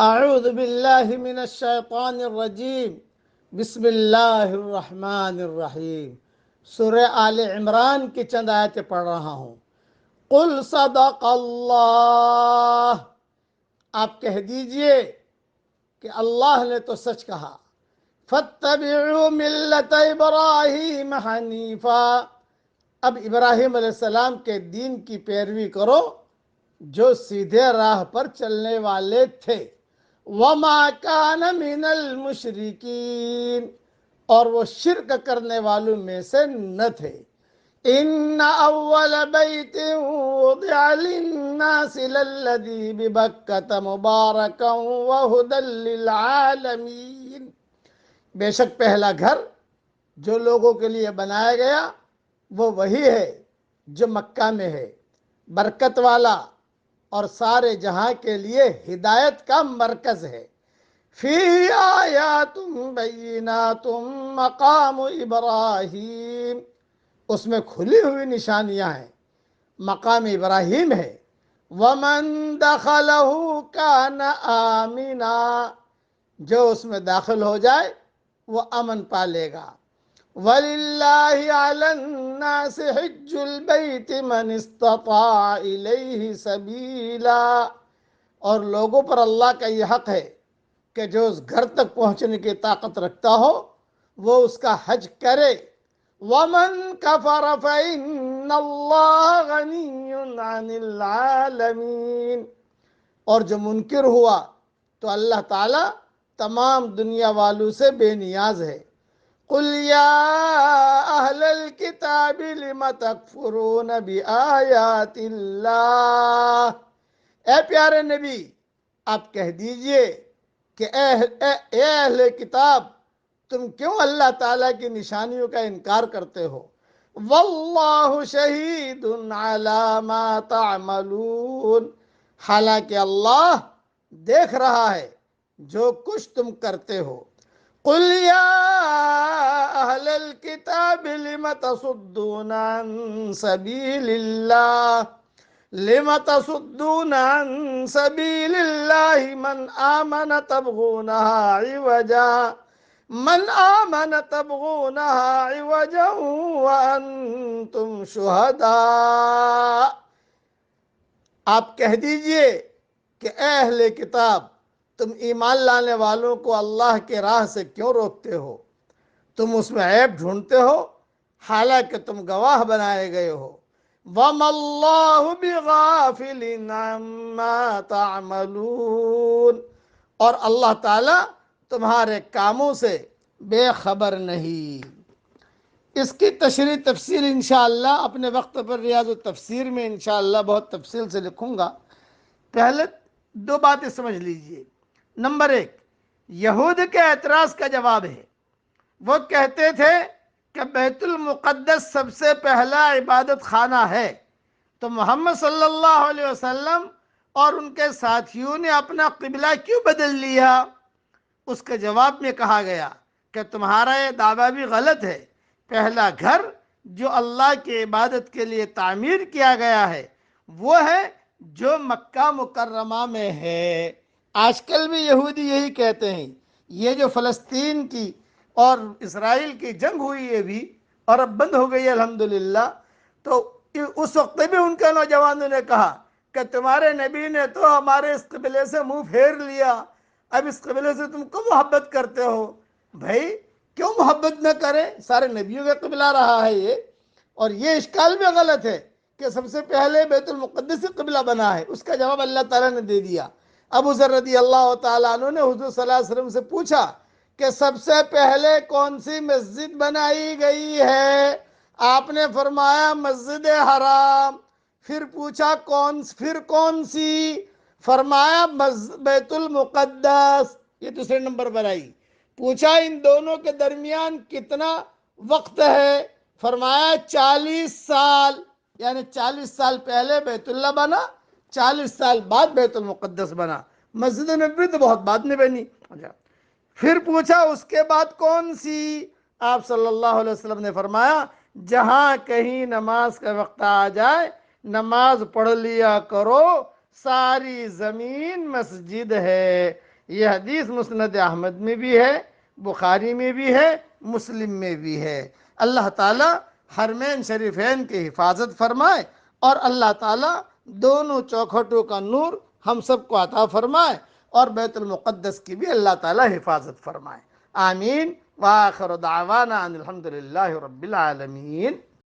اعوذ باللہ من الشیطان الرجیم بسم اللہ الرحمن الرحیم۔ سورہ آل عمران کی چند آیتیں پڑھ رہا ہوں۔ قل صدق اللہ، آپ کہہ دیجئے کہ اللہ نے تو سچ کہا۔ فاتبعوا ملت ابراہیم حنیفا، اب ابراہیم علیہ السلام کے دین کی پیروی کرو جو سیدھے راہ پر چلنے والے تھے۔ وما کان من المشرکین، اور وہ شرک کرنے والوں میں سے نہ تھے۔ ان اول بیت وضع للناس للذی ببکۃ مبارکا وہدی للعالمین، بے شک پہلا گھر جو لوگوں کے لیے بنایا گیا وہ وہی ہے جو مکہ میں ہے، برکت والا اور سارے جہاں کے لیے ہدایت کا مرکز ہے۔ فی آیات بینات مقام ابراہیم، اس میں کھلی ہوئی نشانیاں ہیں، مقام ابراہیم ہے۔ ومن دخلہ کان آمنا، جو اس میں داخل ہو جائے وہ امن پالے گا۔ وَلِلَّهِ عَلَى النَّاسِ حِجُّ الْبَيْتِ مَنِ اسْتَطَاعَ إِلَيْهِ سَبِيلًا، اور لوگوں پر اللہ کا یہ حق ہے کہ جو اس گھر تک پہنچنے کی طاقت رکھتا ہو وہ اس کا حج کرے۔ وَمَن كَفَرَ فَإِنَّ اللَّهَ غَنِيٌّ عَنِ الْعَالَمِينَ، اور جو منکر ہوا تو اللہ تعالیٰ تمام دنیا والوں سے بے نیاز ہے۔ قل یا اہل الکتاب لم تکفرون بآیات اللہ، اے پیارے نبی آپ کہہ دیجئے کہ اے اہل کتاب تم کیوں اللہ تعالیٰ کی نشانیوں کا انکار کرتے ہو۔ واللہ شہید علی ما تعملون، حالانکہ اللہ دیکھ رہا ہے جو کچھ تم کرتے ہو۔ قل یا اہل الکتاب لم تصدون عن سبیل اللہ، لم تصدون عن سبیل اللہ من آمن تبغونها عوجا، من آمن تبغونها عوجا وانتم شہداء، آپ کہہ دیجئے کہ اے اہل کتاب تم ایمان لانے والوں کو اللہ کے راہ سے کیوں روکتے ہو، تم اس میں عیب ڈھونڈتے ہو حالانکہ تم گواہ بنائے گئے ہو۔ وَمَا اللَّهُ بِغَافِلٍ عَمَّا تَعْمَلُونَ، اور اللہ تعالیٰ تمہارے کاموں سے بے خبر نہیں۔ اس کی تشریح تفصیل انشاءاللہ اپنے وقت پر ریاض التفسیر میں انشاءاللہ بہت تفصیل سے لکھوں گا۔ پہلے دو باتیں سمجھ لیجئے۔ نمبر ایک، یہود کے اعتراض کا جواب ہے۔ وہ کہتے تھے کہ بیت المقدس سب سے پہلا عبادت خانہ ہے، تو محمد صلی اللہ علیہ وسلم اور ان کے ساتھیوں نے اپنا قبلہ کیوں بدل لیا؟ اس کے جواب میں کہا گیا کہ تمہارا یہ دعویٰ بھی غلط ہے۔ پہلا گھر جو اللہ کی عبادت کے لیے تعمیر کیا گیا ہے وہ ہے جو مکہ مکرمہ میں ہے۔ آج کل بھی یہودی یہی کہتے ہیں۔ یہ جو فلسطین کی اور اسرائیل کی جنگ ہوئی ہے بھی اور اب بند ہو گئی ہے الحمدللہ، تو اس وقت بھی ان کے نوجوانوں نے کہا کہ تمہارے نبی نے تو ہمارے اس قبلے سے منہ پھیر لیا، اب اس قبلے سے تم کو محبت کرتے ہو۔ بھائی کیوں محبت نہ کریں، سارے نبیوں کا قبلہ رہا ہے یہ، اور یہ اشکال بھی غلط ہے کہ سب سے پہلے بیت المقدس سے قبلہ بنا ہے۔ اس کا جواب اللہ تعالیٰ نے دے دیا۔ ابو ذر رضی اللہ تعالیٰ عنہ نے حضور صلی اللہ علیہ وسلم سے پوچھا کہ سب سے پہلے کون سی مسجد بنائی گئی ہے؟ آپ نے فرمایا مسجد حرام۔ پھر پوچھا پھر کون سی؟ فرمایا بیت المقدس، یہ دوسرے نمبر پر آئی۔ پوچھا ان دونوں کے درمیان کتنا وقت ہے؟ فرمایا 40 سال، یعنی 40 سال پہلے بیت اللہ بنا، 40 سال بعد بیت المقدس بنا۔ مسجد نبوی تو بہت بعد میں بنی۔ پھر پوچھا اس کے بعد کون سی؟ آپ صلی اللہ علیہ وسلم نے فرمایا جہاں کہیں نماز کا وقت آ جائے نماز پڑھ لیا کرو، ساری زمین مسجد ہے۔ یہ حدیث مسند احمد میں بھی ہے، بخاری میں بھی ہے، مسلم میں بھی ہے۔ اللہ تعالیٰ حرمین شریفین کی حفاظت فرمائے، اور اللہ تعالیٰ دونوں چوکھٹوں کا نور ہم سب کو عطا فرمائے، اور بیت المقدس کی بھی اللہ تعالیٰ حفاظت فرمائے۔ آمین۔ وآخر دعوانا ان الحمد للہ رب العالمین۔